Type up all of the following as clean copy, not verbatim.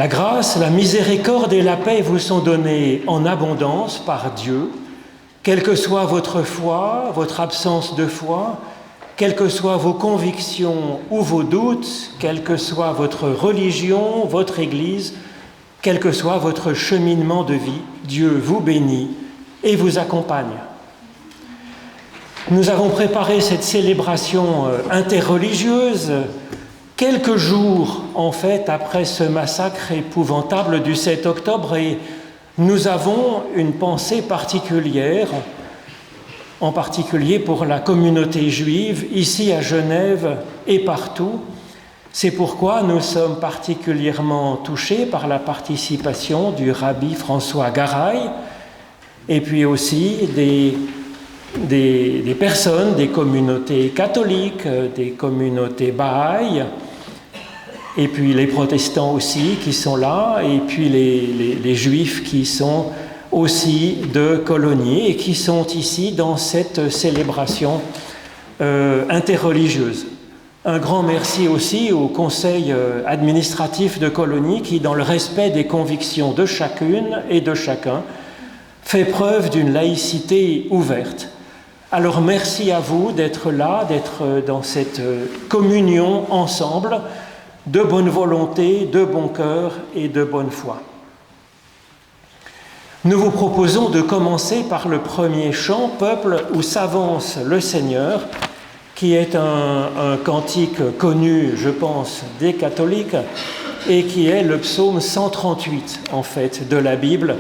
La grâce, la miséricorde et la paix vous sont données en abondance par Dieu, quelle que soit votre foi, votre absence de foi, quelles que soient vos convictions ou vos doutes, quelle que soit votre religion, votre Église, quel que soit votre cheminement de vie, Dieu vous bénit et vous accompagne. Nous avons préparé cette célébration interreligieuse quelques jours, en fait, après ce massacre épouvantable du 7 octobre, et nous avons une pensée particulière, en particulier pour la communauté juive, ici à Genève et partout. C'est pourquoi nous sommes particulièrement touchés par la participation du rabbi François Garay, et puis aussi des personnes, des communautés catholiques, des communautés Bahaï, et puis les protestants aussi qui sont là, et puis les juifs qui sont aussi de Colomiers et qui sont ici dans cette célébration interreligieuse. Un grand merci aussi au conseil administratif de Colomiers qui, dans le respect des convictions de chacune et de chacun, fait preuve d'une laïcité ouverte. Alors merci à vous d'être là, d'être dans cette communion ensemble, de bonne volonté, de bon cœur et de bonne foi. Nous vous proposons de commencer par le premier chant, « Peuple où s'avance le Seigneur », qui est un cantique connu, je pense, des catholiques, et qui est le psaume 138, en fait, de la Bible.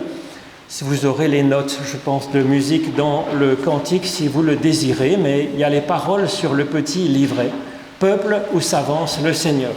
Vous aurez les notes, je pense, de musique dans le cantique si vous le désirez, mais il y a les paroles sur le petit livret. « Peuple où s'avance le Seigneur ».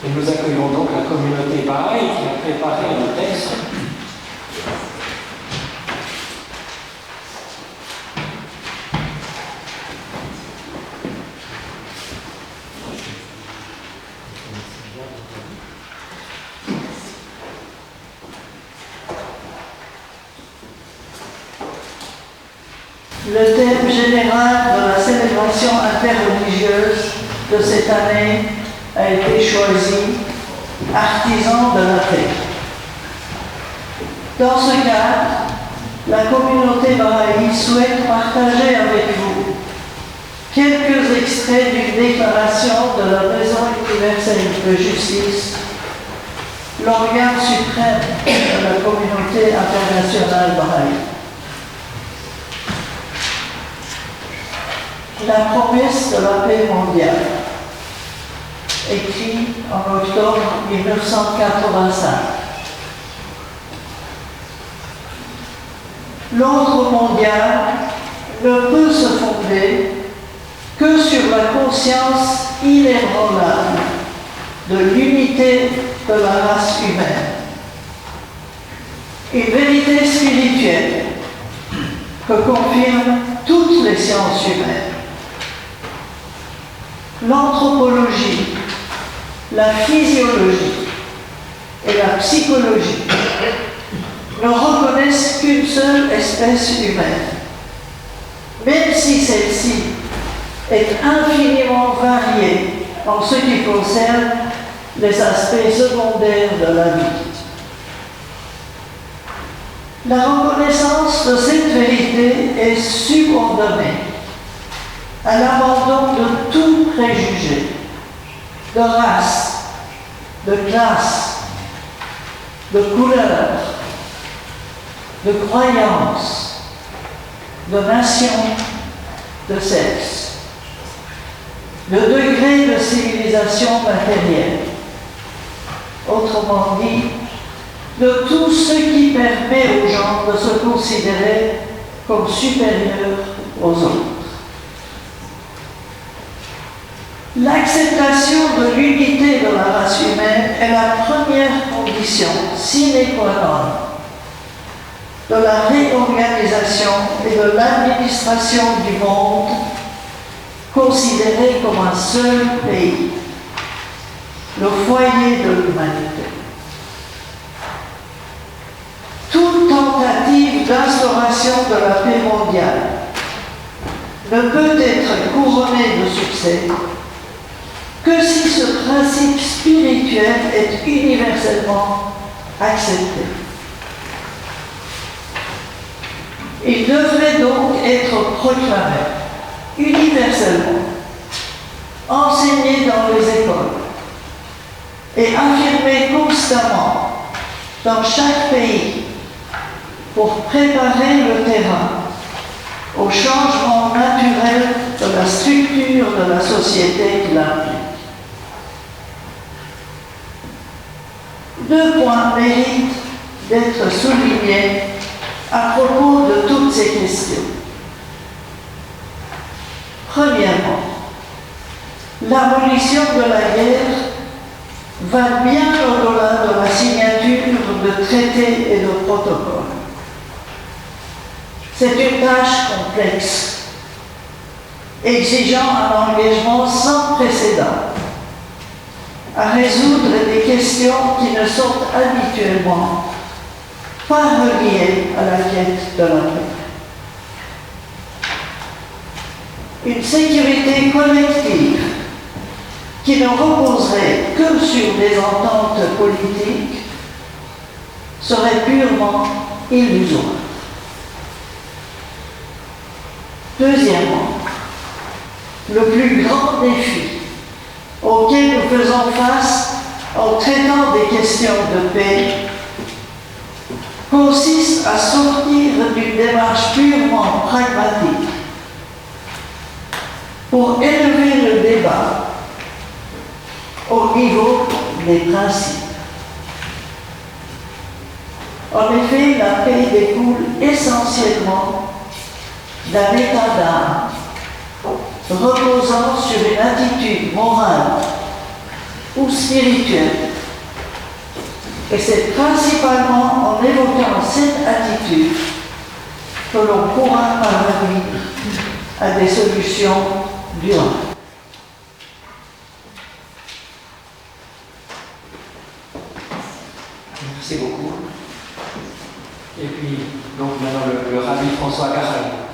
Et nous accueillons donc la communauté Bahaï qui a préparé un texte. Le thème général de la célébration déclaration interreligieuse de cette année a été choisie artisan de la paix. Dans ce cadre, la communauté Baha'i souhaite partager avec vous quelques extraits d'une déclaration de la Maison universelle de justice, l'organe suprême de la communauté internationale Baha'i. La promesse de la paix mondiale, écrit en octobre 1985. L'ordre mondial ne peut se fonder que sur la conscience inébranlable de l'unité de la race humaine. Une vérité spirituelle que confirment toutes les sciences humaines. L'anthropologie, la physiologie et la psychologie ne reconnaissent qu'une seule espèce humaine, même si celle-ci est infiniment variée en ce qui concerne les aspects secondaires de la vie. La reconnaissance de cette vérité est subordonnée à l'abandon de tout préjugé, de race, de classe, de couleur, de croyance, de nation, de sexe, de degré de civilisation matérielle. Autrement dit, de tout ce qui permet aux gens de se considérer comme supérieurs aux autres. L'acceptation de l'unité de la race humaine est la première condition sine qua non de la réorganisation et de l'administration du monde considéré comme un seul pays, le foyer de l'humanité. Toute tentative d'instauration de la paix mondiale ne peut être couronnée de succès que si ce principe spirituel est universellement accepté. Il devrait donc être proclamé universellement, enseigné dans les écoles et affirmé constamment dans chaque pays pour préparer le terrain au changement naturel de la structure de la société qui l'implique. Deux points méritent d'être soulignés à propos de toutes ces questions. Premièrement, l'abolition de la guerre va bien au-delà de la signature de traités et de protocoles. C'est une tâche complexe, exigeant un engagement sans précédent à résoudre des questions qui ne sont habituellement pas reliées à la quête de la paix. Une sécurité collective qui ne reposerait que sur des ententes politiques serait purement illusoire. Deuxièmement, le plus grand défi auquel nous faisons face en traitant des questions de paix consiste à sortir d'une démarche purement pragmatique pour élever le débat au niveau des principes. En effet, la paix découle essentiellement d'un état d'âme reposant sur une attitude morale ou spirituelle. Et c'est principalement en évoquant cette attitude que l'on pourra parvenir à des solutions durables. Merci beaucoup. Et puis, donc maintenant le rabbi François Gachaï.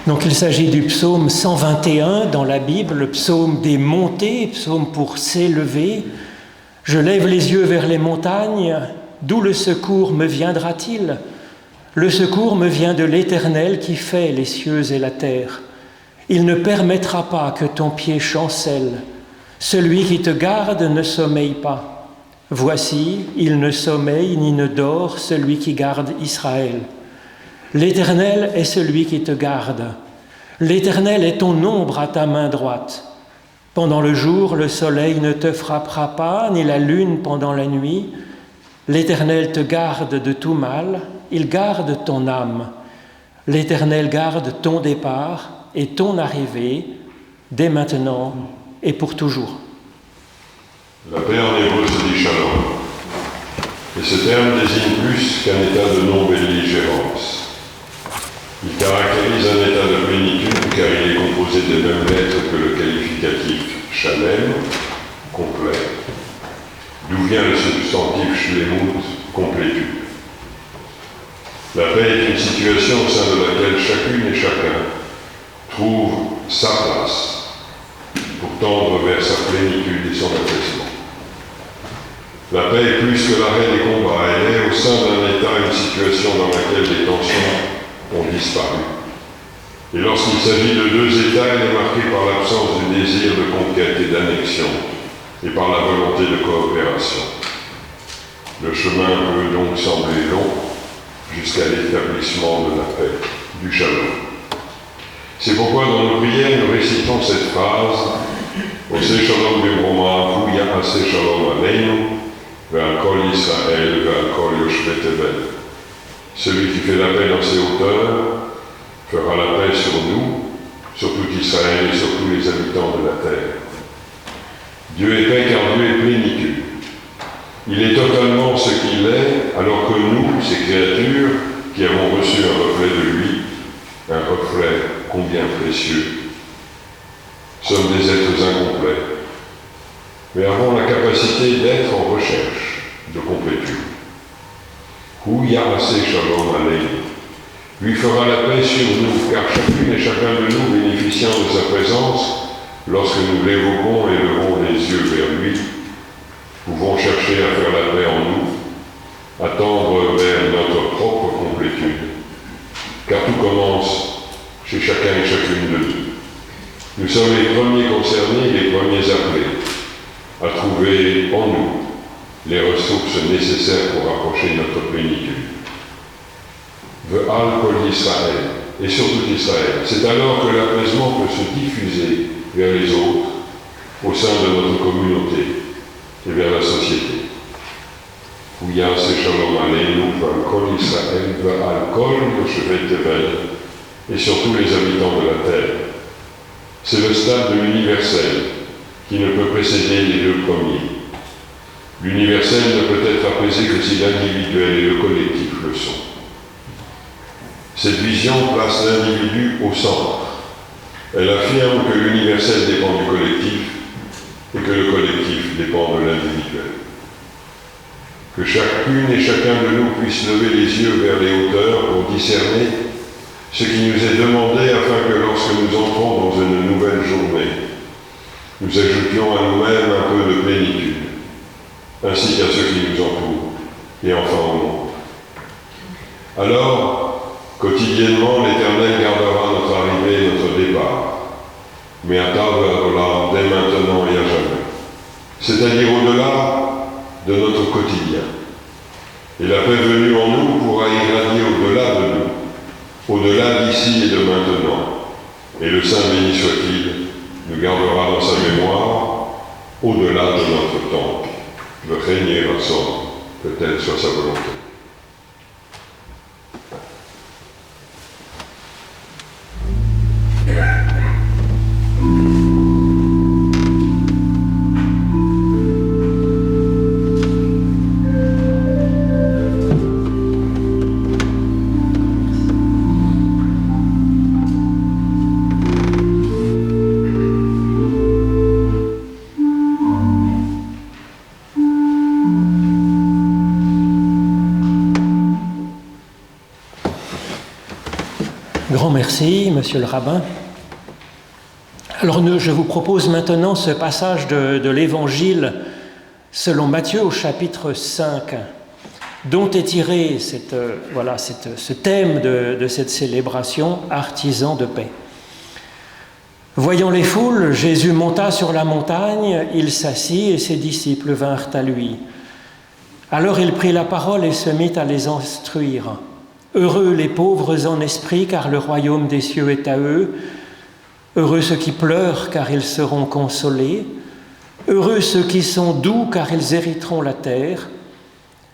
Donc il s'agit du psaume 121 dans la Bible, le psaume des montées, psaume pour s'élever. Je lève les yeux vers les montagnes, d'où le secours me viendra-t-il ? Le secours me vient de l'Éternel qui fait les cieux et la terre. Il ne permettra pas que ton pied chancelle. Celui qui te garde ne sommeille pas. Voici, il ne sommeille ni ne dort, celui qui garde Israël. L'Éternel est celui qui te garde. L'Éternel est ton ombre à ta main droite. Pendant le jour, le soleil ne te frappera pas, ni la lune pendant la nuit. L'Éternel te garde de tout mal, il garde ton âme. L'Éternel garde ton départ et ton arrivée, dès maintenant et pour toujours. La paix en hébreu se dit shalom. Et ce terme désigne plus qu'un état de non-belligérance. Il caractérise un état de plénitude car il est composé des mêmes lettres que le qualificatif shalem, complet, d'où vient le substantif shlemut, complétude. La paix est une situation au sein de laquelle chacune et chacun trouve sa place pour tendre vers sa plénitude et son apaisement. La paix est plus que l'arrêt des combats, elle est au sein d'un état, une situation dans laquelle les tensions ont disparu. Et lorsqu'il s'agit de deux états, elle est marquée par l'absence du désir de conquête et d'annexion, et par la volonté de coopération. Le chemin peut donc sembler long, jusqu'à l'établissement de la paix, du shalom. C'est pourquoi dans nos prières, nous récitons cette phrase « Ose shalom b'broma, hu ya'ase shalom aleinu, ve'al kol Yisrael, ve'al kol yoshvei tevel » Celui qui fait la paix dans ses hauteurs fera la paix sur nous, sur tout Israël et sur tous les habitants de la terre. Dieu est paix car Dieu est plénitude. Il est totalement ce qu'il est, alors que nous, ces créatures, qui avons reçu un reflet de lui, un reflet combien précieux, sommes des êtres incomplets, mais avons la capacité d'être en recherche de complétude. Hu ya'ase shalom aleinu. Lui fera la paix sur nous, car chacune et chacun de nous, bénéficiant de sa présence, lorsque nous l'évoquons et levons les yeux vers lui, pouvons chercher à faire la paix en nous, à tendre vers notre propre complétude, car tout commence chez chacun et chacune de nous. Nous sommes les premiers concernés, les premiers appelés à trouver en nous les ressources nécessaires pour approcher notre plénitude. Ve'al kol Yisrael, et surtout Israël. C'est alors que l'apaisement peut se diffuser vers les autres, au sein de notre communauté et vers la société. Hu ya'ase shalom aleinu, ve'al kol Yisrael, ve'al kol yoshvei tevel, et surtout les habitants de la terre. C'est le stade de l'universel qui ne peut précéder les deux premiers. L'universel ne peut être apaisé que si l'individuel et le collectif le sont. Cette vision place l'individu au centre. Elle affirme que l'universel dépend du collectif et que le collectif dépend de l'individuel. Que chacune et chacun de nous puisse lever les yeux vers les hauteurs pour discerner ce qui nous est demandé afin que lorsque nous entrons dans une nouvelle journée, nous ajoutions à nous-mêmes un peu de plénitude, ainsi qu'à ceux qui nous entourent, et enfin au monde. Alors, quotidiennement, l'Éternel gardera notre arrivée et notre départ. mais à table dès maintenant et à jamais, c'est-à-dire au-delà de notre quotidien. Et la paix venue en nous pourra irradier au-delà de nous, au-delà d'ici et de maintenant. Et le Saint béni soit-il nous gardera dans sa mémoire, au-delà de notre temps. Le régner ensemble, que telle soit sa volonté. Grand merci, monsieur le rabbin. Alors je vous propose maintenant ce passage de l'Évangile selon Matthieu au chapitre 5, dont est tiré ce thème de cette célébration, artisan de paix. Voyant les foules, Jésus monta sur la montagne, il s'assit et ses disciples vinrent à lui. Alors il prit la parole et se mit à les instruire. Heureux les pauvres en esprit, car le royaume des cieux est à eux. Heureux ceux qui pleurent, car ils seront consolés. Heureux ceux qui sont doux, car ils hériteront la terre.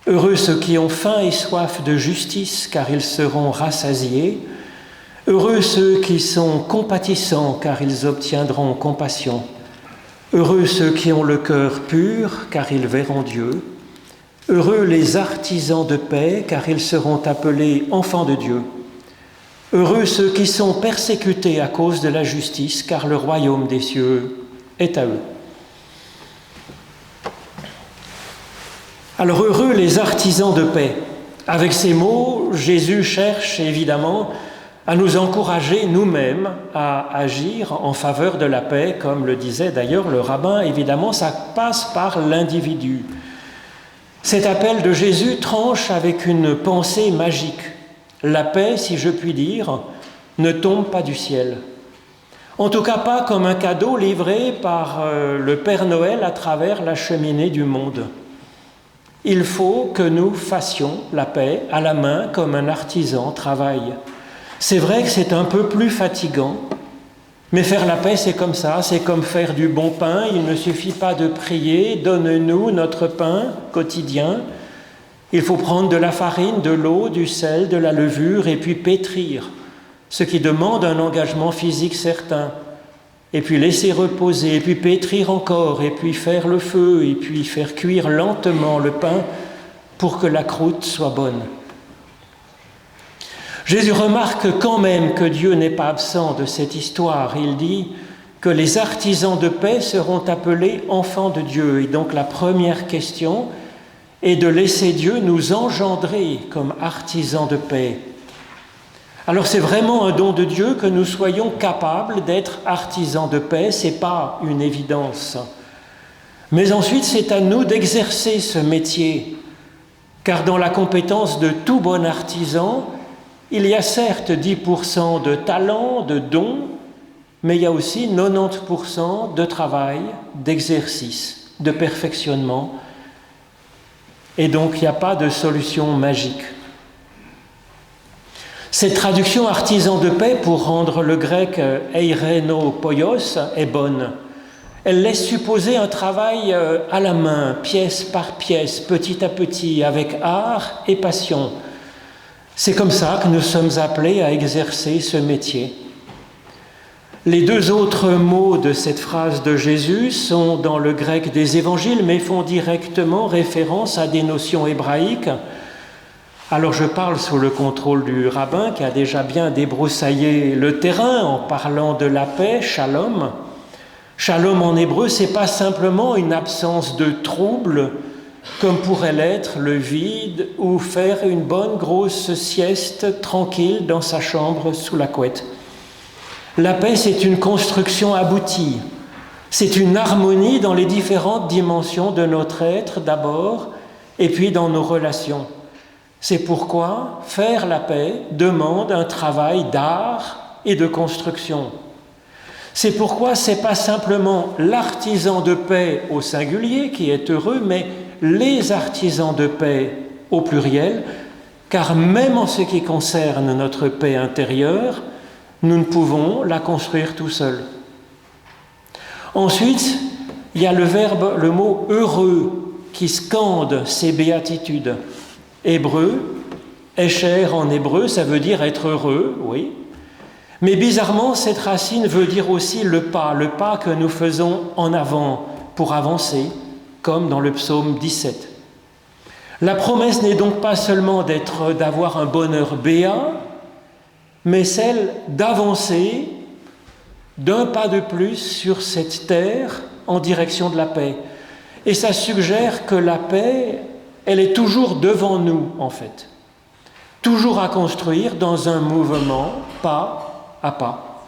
Heureux ceux qui ont faim et soif de justice, car ils seront rassasiés. Heureux ceux qui sont compatissants, car ils obtiendront compassion. Heureux ceux qui ont le cœur pur, car ils verront Dieu. Heureux les artisans de paix, car ils seront appelés enfants de Dieu. Heureux ceux qui sont persécutés à cause de la justice, car le royaume des cieux est à eux. Alors heureux les artisans de paix. Avec ces mots, Jésus cherche évidemment à nous encourager nous-mêmes à agir en faveur de la paix, comme le disait d'ailleurs le rabbin. Évidemment, ça passe par l'individu. Cet appel de Jésus tranche avec une pensée magique. La paix, si je puis dire, ne tombe pas du ciel. En tout cas, pas comme un cadeau livré par le Père Noël à travers la cheminée du monde. Il faut que nous fassions la paix à la main comme un artisan travaille. C'est vrai que c'est un peu plus fatigant, mais faire la paix, c'est comme ça, c'est comme faire du bon pain. Il ne suffit pas de prier, donne-nous notre pain quotidien. Il faut prendre de la farine, de l'eau, du sel, de la levure et puis pétrir, ce qui demande un engagement physique certain. Et puis laisser reposer, et puis pétrir encore, et puis faire le feu, et puis faire cuire lentement le pain pour que la croûte soit bonne. Jésus remarque quand même que Dieu n'est pas absent de cette histoire. Il dit que les artisans de paix seront appelés enfants de Dieu. Et donc la première question est de laisser Dieu nous engendrer comme artisans de paix. Alors c'est vraiment un don de Dieu que nous soyons capables d'être artisans de paix, ce n'est pas une évidence. Mais ensuite c'est à nous d'exercer ce métier, car dans la compétence de tout bon artisan, il y a certes 10% de talent, de dons, mais il y a aussi 90% de travail, d'exercice, de perfectionnement. Et donc il n'y a pas de solution magique. Cette traduction artisan de paix, pour rendre le grec eireno poios, est bonne. Elle laisse supposer un travail à la main, pièce par pièce, petit à petit, avec art et passion. C'est comme ça que nous sommes appelés à exercer ce métier. Les deux autres mots de cette phrase de Jésus sont dans le grec des évangiles, mais font directement référence à des notions hébraïques. Alors je parle sous le contrôle du rabbin qui a déjà bien débroussaillé le terrain en parlant de la paix, shalom. Shalom en hébreu, c'est pas simplement une absence de trouble, comme pourrait l'être le vide ou faire une bonne grosse sieste tranquille dans sa chambre sous la couette. La paix, c'est une construction aboutie. C'est une harmonie dans les différentes dimensions de notre être d'abord, et puis dans nos relations. C'est pourquoi faire la paix demande un travail d'art et de construction. C'est pourquoi ce n'est pas simplement l'artisan de paix au singulier qui est heureux, mais les artisans de paix au pluriel, car même en ce qui concerne notre paix intérieure, nous ne pouvons la construire tout seuls. Ensuite, il y a le mot « heureux » qui scande ces béatitudes. Hébreu, Esher en hébreu, ça veut dire être heureux, oui. Mais bizarrement, cette racine veut dire aussi le pas que nous faisons en avant pour avancer, comme dans le psaume 17. La promesse n'est donc pas seulement d'avoir un bonheur béat, mais celle d'avancer d'un pas de plus sur cette terre en direction de la paix. Et ça suggère que la paix, elle est toujours devant nous, en fait. Toujours à construire dans un mouvement, pas à pas.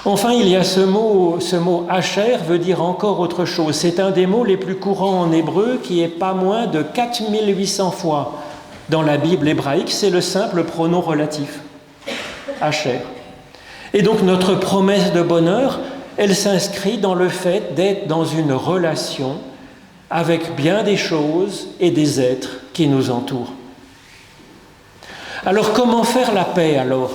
Enfin, il y a ce mot Asher veut dire encore autre chose. C'est un des mots les plus courants en hébreu qui est pas moins de 4800 fois dans la Bible hébraïque. C'est le simple pronom relatif, Asher. Et donc notre promesse de bonheur, elle s'inscrit dans le fait d'être dans une relation avec bien des choses et des êtres qui nous entourent. Alors comment faire la paix alors ?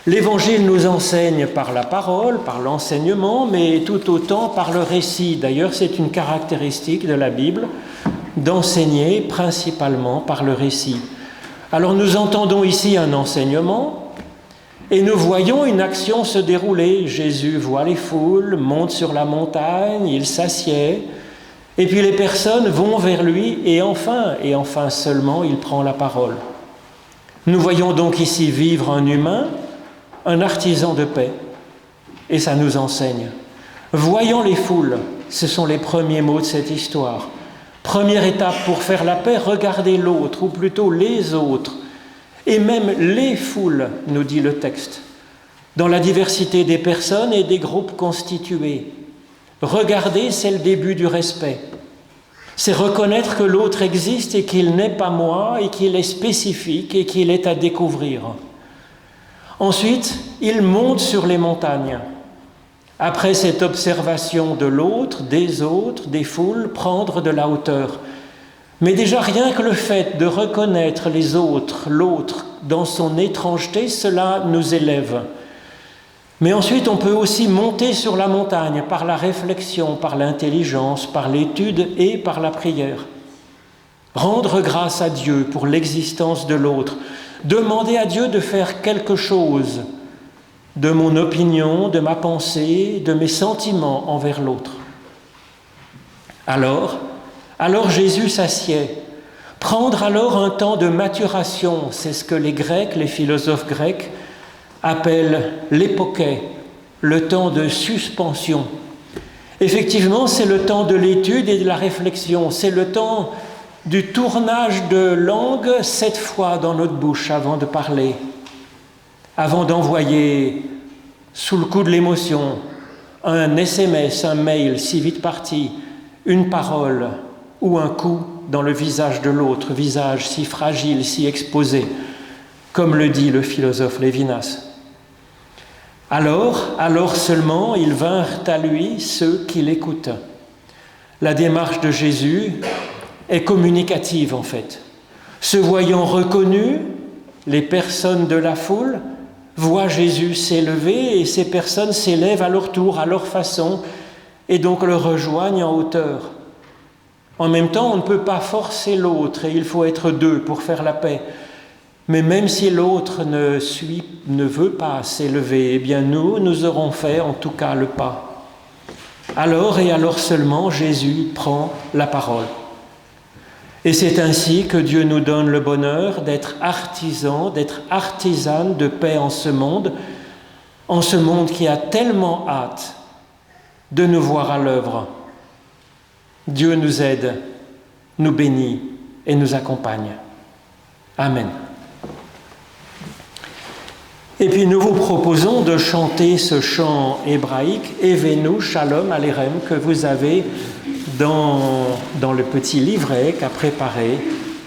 L'Évangile nous enseigne par la parole, par l'enseignement, mais tout autant par le récit. D'ailleurs, c'est une caractéristique de la Bible d'enseigner principalement par le récit. Alors nous entendons ici un enseignement et nous voyons une action se dérouler. Jésus voit les foules, monte sur la montagne, il s'assied, et puis les personnes vont vers lui et enfin seulement, il prend la parole. Nous voyons donc ici vivre un humain, un artisan de paix, et ça nous enseigne. Voyant les foules, ce sont les premiers mots de cette histoire. Première étape pour faire la paix, regardez l'autre, ou plutôt les autres, et même les foules, nous dit le texte, dans la diversité des personnes et des groupes constitués. Regarder, c'est le début du respect. C'est reconnaître que l'autre existe et qu'il n'est pas moi, et qu'il est spécifique et qu'il est à découvrir. Ensuite, il monte sur les montagnes. Après cette observation de l'autre, des autres, des foules, prendre de la hauteur. Mais déjà rien que le fait de reconnaître les autres, l'autre, dans son étrangeté, cela nous élève. Mais ensuite, on peut aussi monter sur la montagne par la réflexion, par l'intelligence, par l'étude et par la prière. Rendre grâce à Dieu pour l'existence de l'autre. Demander à Dieu de faire quelque chose de mon opinion, de ma pensée, de mes sentiments envers l'autre. Alors Jésus s'assied. Prendre alors un temps de maturation, c'est ce que les Grecs, les philosophes grecs, appellent l'époké, le temps de suspension. Effectivement, c'est le temps de l'étude et de la réflexion, c'est le temps du tournage de langue 7 fois dans notre bouche avant de parler, avant d'envoyer, sous le coup de l'émotion, un SMS, un mail si vite parti, une parole ou un coup dans le visage de l'autre, visage si fragile, si exposé, comme le dit le philosophe Lévinas. Alors seulement, ils vinrent à lui ceux qui l'écoutent. La démarche de Jésus est communicative en fait. Se voyant reconnus, les personnes de la foule voient Jésus s'élever et ces personnes s'élèvent à leur tour, à leur façon, et donc le rejoignent en hauteur. En même temps, on ne peut pas forcer l'autre et il faut être deux pour faire la paix. Mais même si l'autre ne veut pas s'élever, eh bien nous aurons fait en tout cas le pas. Alors et alors seulement, Jésus prend la parole. Et c'est ainsi que Dieu nous donne le bonheur d'être artisans, d'être artisanes de paix en ce monde qui a tellement hâte de nous voir à l'œuvre. Dieu nous aide, nous bénit et nous accompagne. Amen. Et puis nous vous proposons de chanter ce chant hébraïque « Evenu Shalom Alechem » que vous avez dans le petit livret qu'a préparé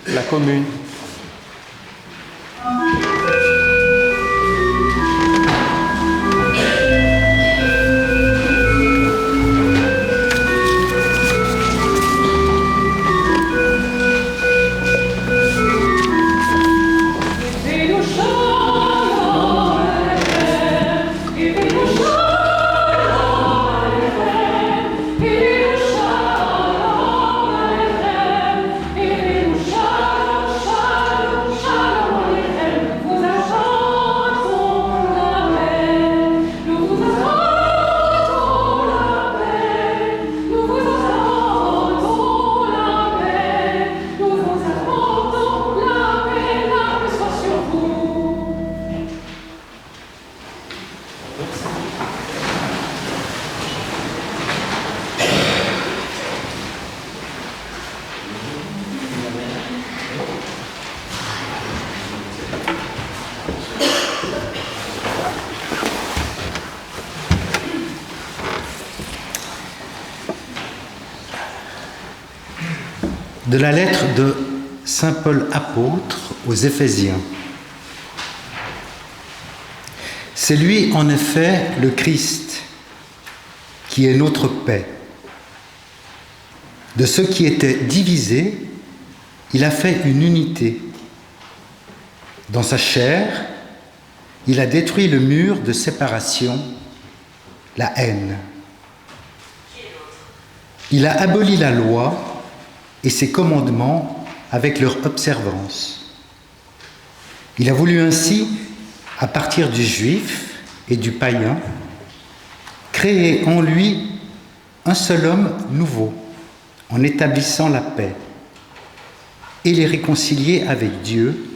la commune. De la lettre de Saint Paul apôtre aux Éphésiens. C'est lui, en effet, le Christ, qui est notre paix. De ceux qui étaient divisés, il a fait une unité. Dans sa chair, il a détruit le mur de séparation, la haine. Il a aboli la loi et ses commandements avec leur observance. Il a voulu ainsi, à partir du juif et du païen, créer en lui un seul homme nouveau, en établissant la paix, et les réconcilier avec Dieu,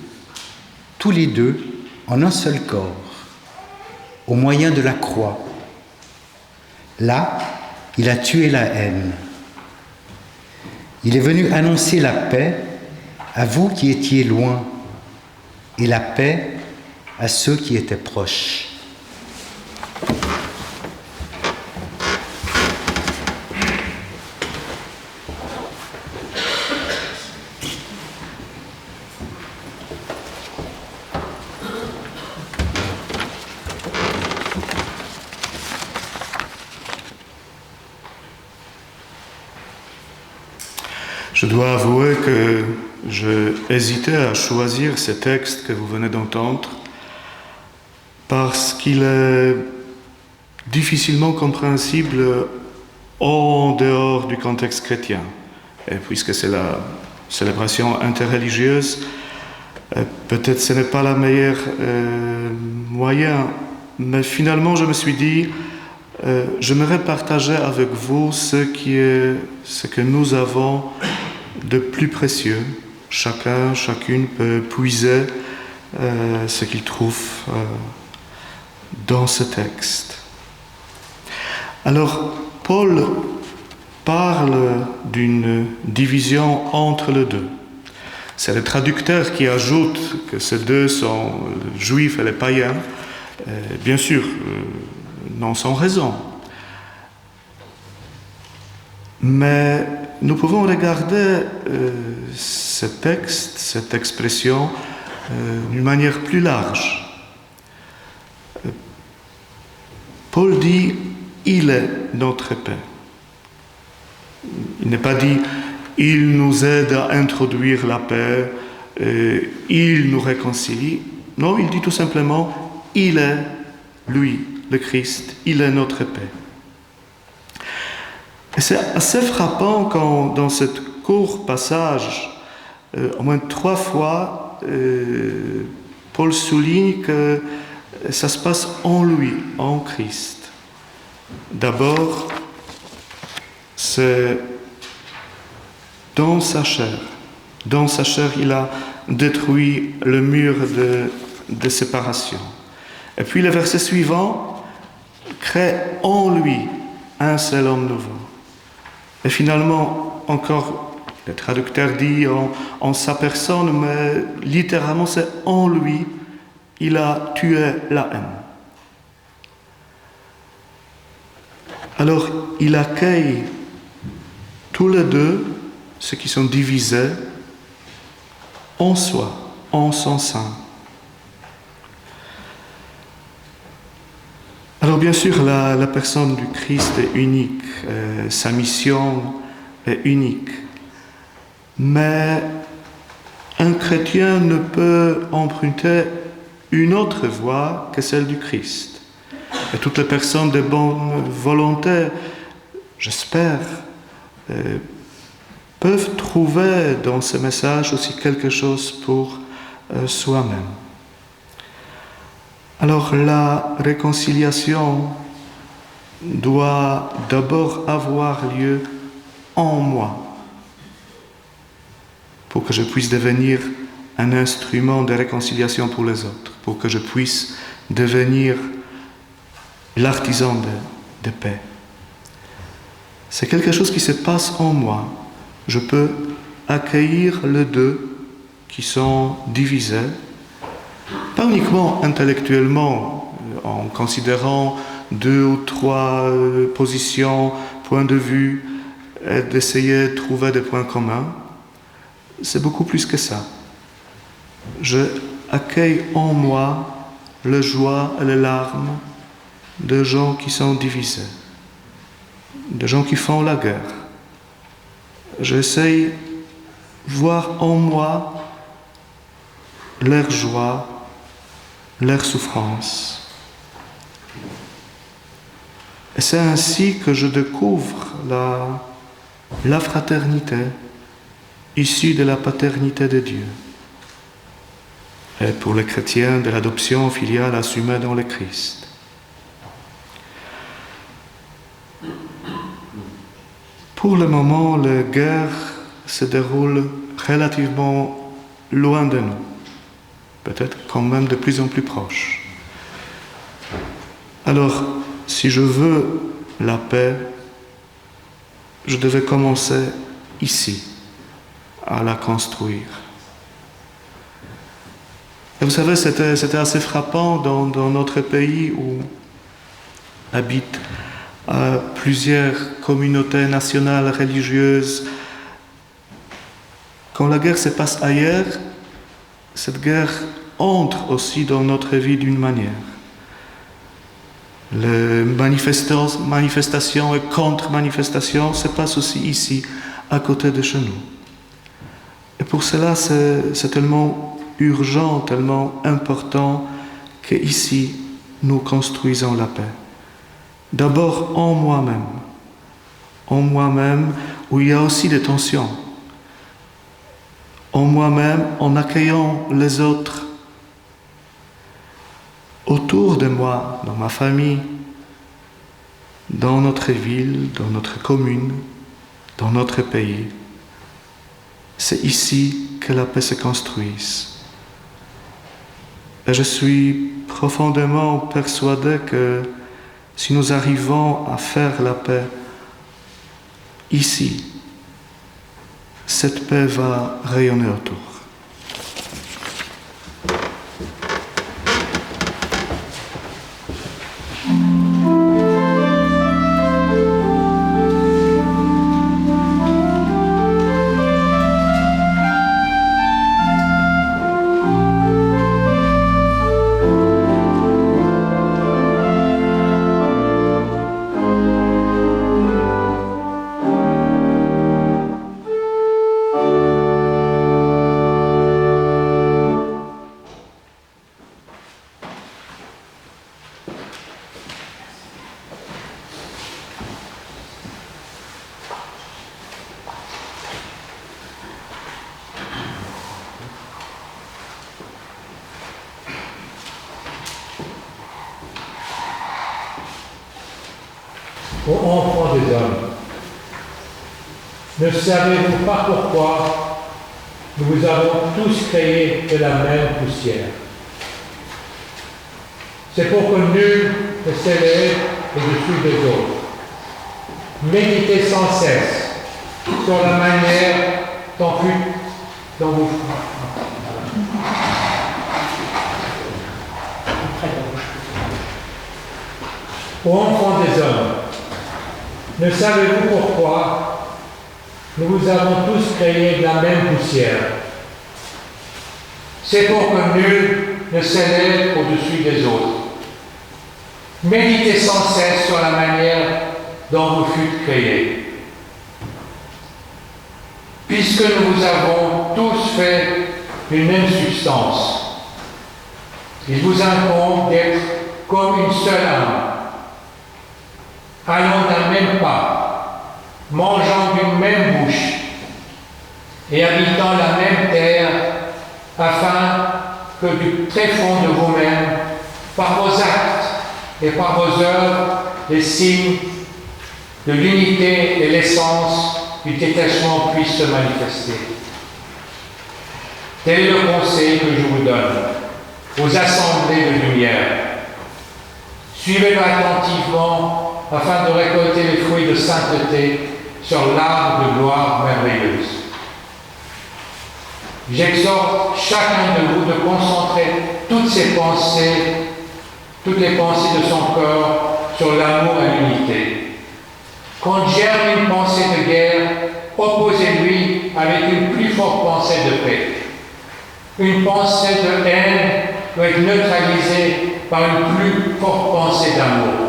tous les deux en un seul corps, au moyen de la croix. Là, il a tué la haine. Il est venu annoncer la paix à vous qui étiez loin, et la paix à ceux qui étaient proches. Je dois avouer que je hésitais à choisir ce texte que vous venez d'entendre parce qu'il est difficilement compréhensible en dehors du contexte chrétien. Et puisque c'est la célébration interreligieuse, peut-être ce n'est pas la meilleure moyen, mais finalement je me suis dit, j'aimerais partager avec vous ce que nous avons de plus précieux. Chacun, chacune peut puiser ce qu'il trouve dans ce texte. Alors, Paul parle d'une division entre les deux. C'est le traducteur qui ajoute que ces deux sont les juifs et les païens. Bien sûr, non sans raison. Mais nous pouvons regarder ce texte, cette expression, d'une manière plus large. Paul dit « Il est notre paix ». Il n'est pas dit « Il nous aide à introduire la paix, il nous réconcilie ». Non, il dit tout simplement « Il est, lui, le Christ, il est notre paix ». Et c'est assez frappant quand, dans ce court passage, au moins 3 fois, Paul souligne que ça se passe en lui, en Christ. D'abord, c'est dans sa chair. Dans sa chair, il a détruit le mur de séparation. Et puis le verset suivant crée en lui un seul homme nouveau. Et finalement, encore, le traducteur dit en sa personne, mais littéralement c'est en lui, il a tué la haine. Alors, il accueille tous les deux, ceux qui sont divisés, en soi, en son sein. Alors bien sûr, la personne du Christ est unique, sa mission est unique, mais un chrétien ne peut emprunter une autre voie que celle du Christ. Et toutes les personnes de bonne volonté, j'espère, peuvent trouver dans ce message aussi quelque chose pour soi-même. Alors la réconciliation doit d'abord avoir lieu en moi pour que je puisse devenir un instrument de réconciliation pour les autres, pour que je puisse devenir l'artisan de paix. C'est quelque chose qui se passe en moi. Je peux accueillir les deux qui sont divisés, pas uniquement intellectuellement, en considérant 2 ou 3 positions, points de vue, et d'essayer de trouver des points communs, c'est beaucoup plus que ça. Je accueille en moi la joie et les larmes de gens qui sont divisés, de gens qui font la guerre. J'essaye de voir en moi leur joie, leur souffrance. Et c'est ainsi que je découvre la fraternité issue de la paternité de Dieu. Et pour les chrétiens, de l'adoption filiale assumée dans le Christ. Pour le moment, la guerre se déroule relativement loin de nous, peut-être quand même de plus en plus proche. Alors, si je veux la paix, je devais commencer ici, à la construire. Et vous savez, c'était assez frappant dans notre pays où habitent plusieurs communautés nationales, religieuses. Quand la guerre se passe ailleurs, cette guerre entre aussi dans notre vie d'une manière. Les manifestations et contre-manifestations se passent aussi ici, à côté de chez nous. Et pour cela, c'est tellement urgent, tellement important qu'ici, nous construisons la paix. D'abord en moi-même où il y a aussi des tensions. En moi-même, en accueillant les autres autour de moi, dans ma famille, dans notre ville, dans notre commune, dans notre pays. C'est ici que la paix se construise. Et je suis profondément persuadé que si nous arrivons à faire la paix ici, cette paix va rayonner autour. Ô enfants des hommes, ne savez-vous pas pourquoi nous vous avons tous créés de la même poussière? C'est pour que nul ne s'élève au-dessus des autres. Méditez sans cesse sur la manière dont vous... Ô enfants des hommes, ne savez-vous pourquoi nous vous avons tous créés de la même poussière? C'est pour que nul ne s'élève au-dessus des autres. Méditez sans cesse sur la manière dont vous fûtes créés. Puisque nous vous avons tous fait une même substance, il vous incombe d'être comme une seule âme, allant d'un même pas, mangeant d'une même bouche et habitant la même terre, afin que du très fond de vous-même, par vos actes et par vos œuvres, les signes de l'unité et l'essence du détachement puissent se manifester. Tel est le conseil que je vous donne aux assemblées de lumière. Suivez-le attentivement afin de récolter les fruits de sainteté sur l'arbre de gloire merveilleuse. J'exhorte chacun de vous de concentrer toutes les pensées de son cœur sur l'amour et l'unité. Quand germe une pensée de guerre, opposez-lui avec une plus forte pensée pensée de paix. Une pensée de haine doit être neutralisée par une plus forte pensée d'amour.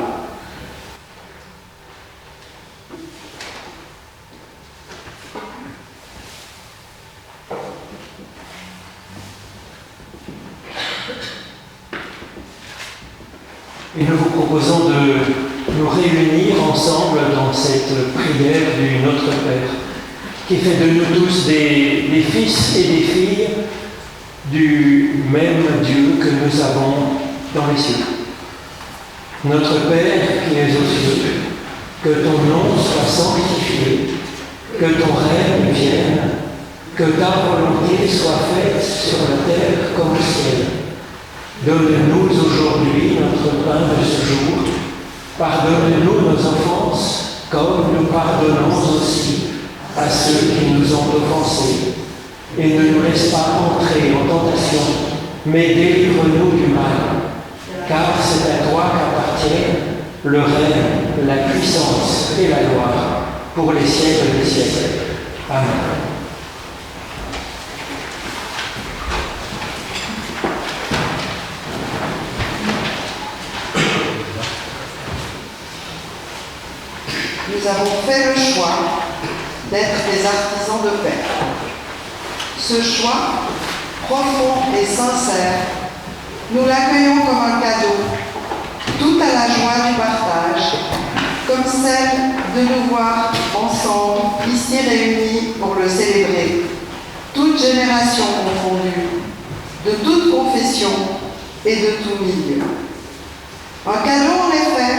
Et nous vous proposons de nous réunir ensemble dans cette prière du Notre Père, qui fait de nous tous des fils et des filles du même Dieu que nous avons dans les cieux. Notre Père qui es aux cieux, que ton nom soit sanctifié, que ton règne vienne, que ta volonté soit faite sur la terre comme au ciel. Donne-nous aujourd'hui notre pain de ce jour. Pardonne-nous nos offenses, comme nous pardonnons aussi à ceux qui nous ont offensés. Et ne nous laisse pas entrer en tentation, mais délivre-nous du mal. Car c'est à toi qu'appartiennent le règne, la puissance et la gloire pour les siècles des siècles. Amen. Nous avons fait le choix d'être des artisans de paix. Ce choix, profond et sincère, nous l'accueillons comme un cadeau, tout à la joie du partage, comme celle de nous voir ensemble, ici réunis pour le célébrer, toutes générations confondues, de toute confession et de tout milieu. Un cadeau en effet,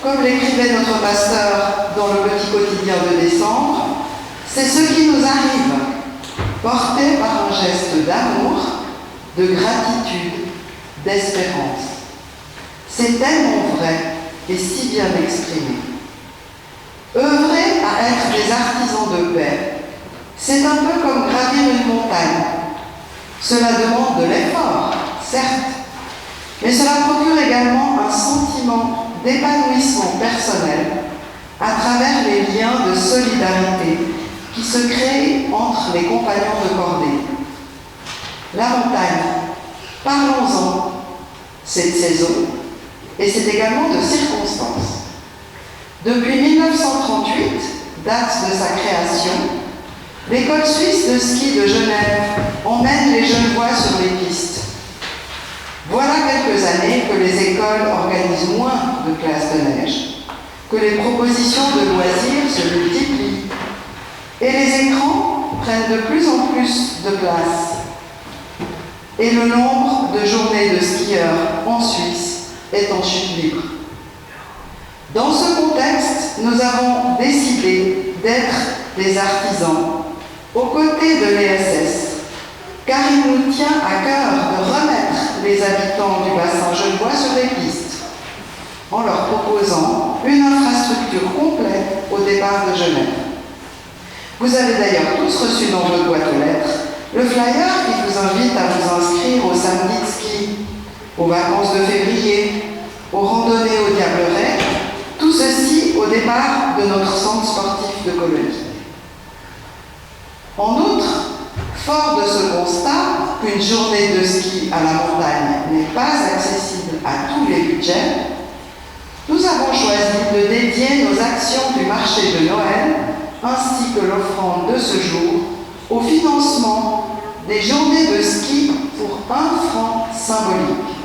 comme l'écrivait notre pasteur dans le petit quotidien de décembre, c'est ce qui nous arrive, porté par un geste d'amour, de gratitude, d'espérance. C'est tellement vrai et si bien exprimé. Œuvrer à être des artisans de paix, c'est un peu comme gravir une montagne. Cela demande de l'effort, certes, mais cela procure également un sentiment d'épanouissement personnel à travers les liens de solidarité qui se créent entre les compagnons de cordée. La montagne, parlons-en, c'est de saison et c'est également de circonstance. Depuis 1938, date de sa création, l'école suisse de ski de Genève emmène les Genevois sur les pistes. Voilà quelques années que les écoles organisent moins de classes de neige, que les propositions de loisirs se multiplient et les écrans prennent de plus en plus de place. Et le nombre de journées de skieurs en Suisse est en chute libre. Dans ce contexte, nous avons décidé d'être des artisans aux côtés de l'ESS, car il nous tient à cœur de remettre les habitants du bassin genevois sur les pistes, en leur proposant une infrastructure complète au départ de Genève. Vous avez d'ailleurs tous reçu dans votre boîte aux lettres le flyer qui vous invite à vous inscrire au samedi de ski, aux vacances de février, aux randonnées au Diableret, tout ceci au départ de notre centre sportif de Colonie. En outre, fort de ce constat qu'une journée de ski à la montagne n'est pas accessible à tous les budgets, nous avons choisi de dédier nos actions du marché de Noël ainsi que l'offrande de ce jour au financement des journées de ski pour 1 franc symbolique,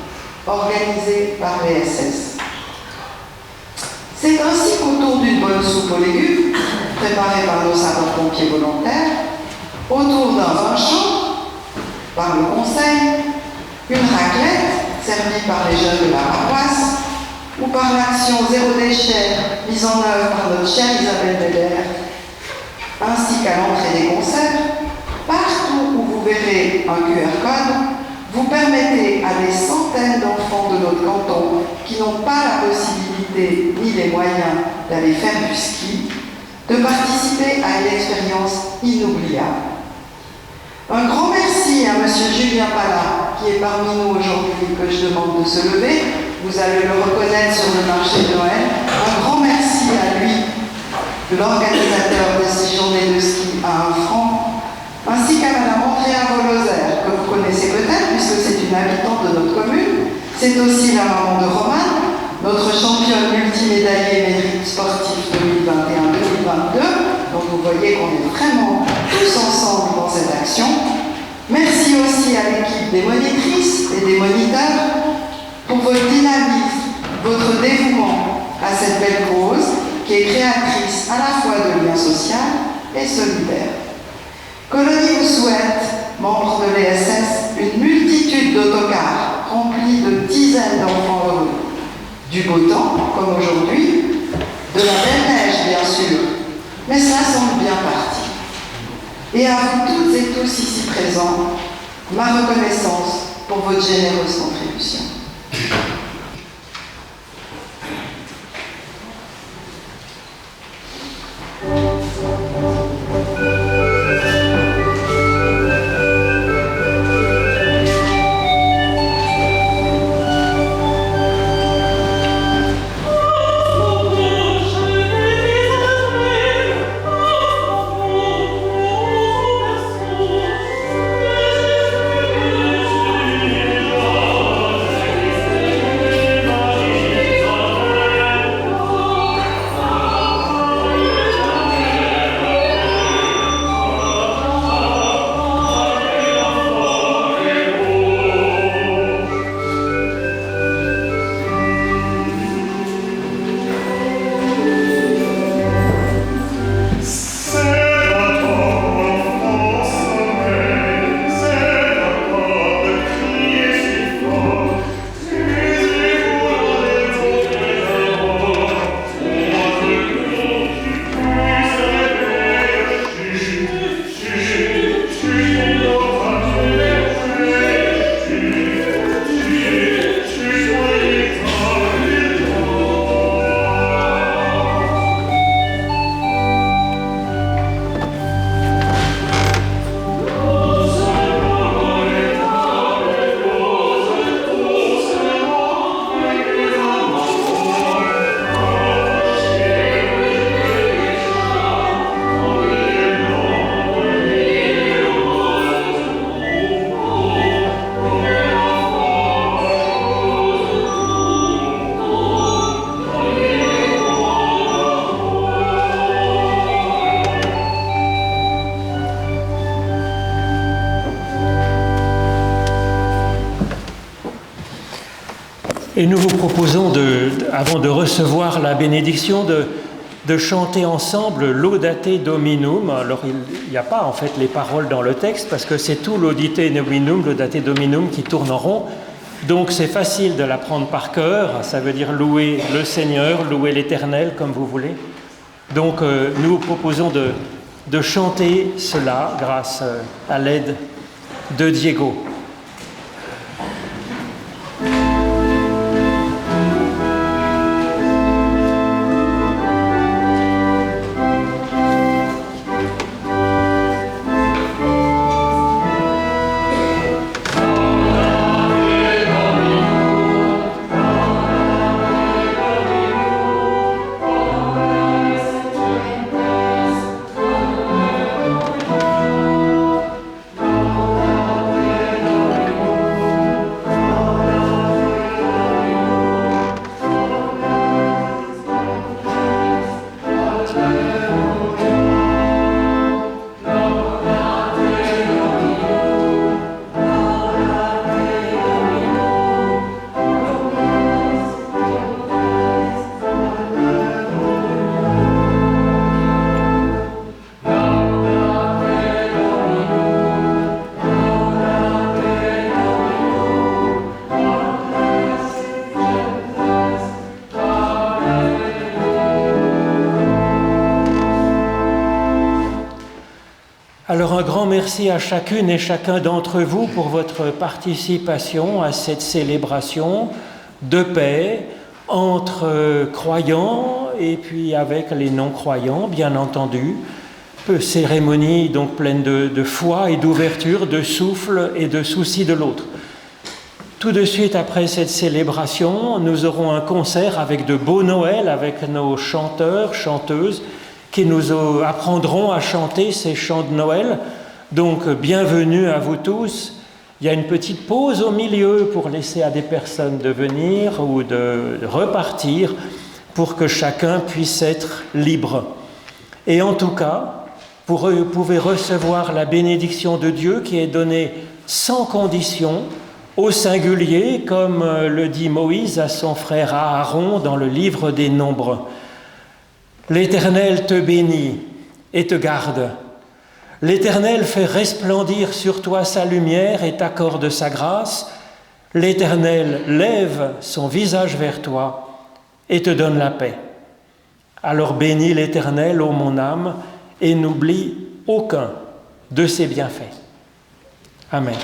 organisées par l'ESS. C'est ainsi qu'autour d'une bonne soupe aux légumes, préparée par nos sapeurs-pompiers volontaires, autour d'un vin chaud, par le conseil, une raclette servie par les jeunes de la paroisse, ou par l'action Zéro déchet mise en œuvre par notre chère Isabelle Beder, ainsi qu'à l'entrée des concerts, partout où vous verrez un QR code, vous permettez à des centaines d'enfants de notre canton qui n'ont pas la possibilité ni les moyens d'aller faire du ski, de participer à une expérience inoubliable. Un grand merci à M. Julien Pala, qui est parmi nous aujourd'hui, que je demande de se lever. Vous allez le reconnaître sur le marché de Noël. Un grand merci à lui, l'organisateur de ces journées de ski à 1 franc, ainsi qu'à Mme Andrea Voloser, que vous connaissez peut-être puisque c'est une habitante de notre commune. C'est aussi la maman de Romane, notre championne multimédaillée mérite sportif 2021-2022. Donc vous voyez qu'on est vraiment tous ensemble dans cette action. Merci aussi à l'équipe des monitrices et des moniteurs pour votre dynamisme, votre dévouement à cette belle cause qui est créatrice à la fois de lien social et solidaire. Colonie vous souhaite, membres de l'ESS, une multitude d'autocars remplis de dizaines d'enfants heureux. Du beau temps, comme aujourd'hui, de la belle neige, bien sûr, mais cela semble bien parti. Et à vous toutes et tous ici présents, ma reconnaissance pour votre généreuse contribution. Et nous vous proposons, avant de recevoir la bénédiction, de chanter ensemble l'Audate Dominum. Alors il n'y a pas en fait les paroles dans le texte parce que c'est tout l'Audite Dominum, l'Audate Dominum qui tourne en rond. Donc c'est facile de l'apprendre par cœur, ça veut dire louer le Seigneur, louer l'Éternel comme vous voulez. Donc nous vous proposons de chanter cela grâce à l'aide de Diego. Alors un grand merci à chacune et chacun d'entre vous pour votre participation à cette célébration de paix entre croyants et puis avec les non-croyants, bien entendu. Cérémonie donc pleine de foi et d'ouverture, de souffle et de souci de l'autre. Tout de suite après cette célébration, nous aurons un concert avec de beaux Noëls, avec nos chanteurs, chanteuses, qui nous apprendront à chanter ces chants de Noël Donc, bienvenue à vous tous. Il y a une petite pause au milieu pour laisser à des personnes de venir ou de repartir pour que chacun puisse être libre. Et en tout cas, vous pouvez recevoir la bénédiction de Dieu qui est donnée sans condition, au singulier, comme le dit Moïse à son frère Aaron dans le livre des Nombres. L'Éternel te bénit et te garde. L'Éternel fait resplendir sur toi sa lumière et t'accorde sa grâce. L'Éternel lève son visage vers toi et te donne la paix. Alors bénis l'Éternel, ô mon âme, et n'oublie aucun de ses bienfaits. Amen.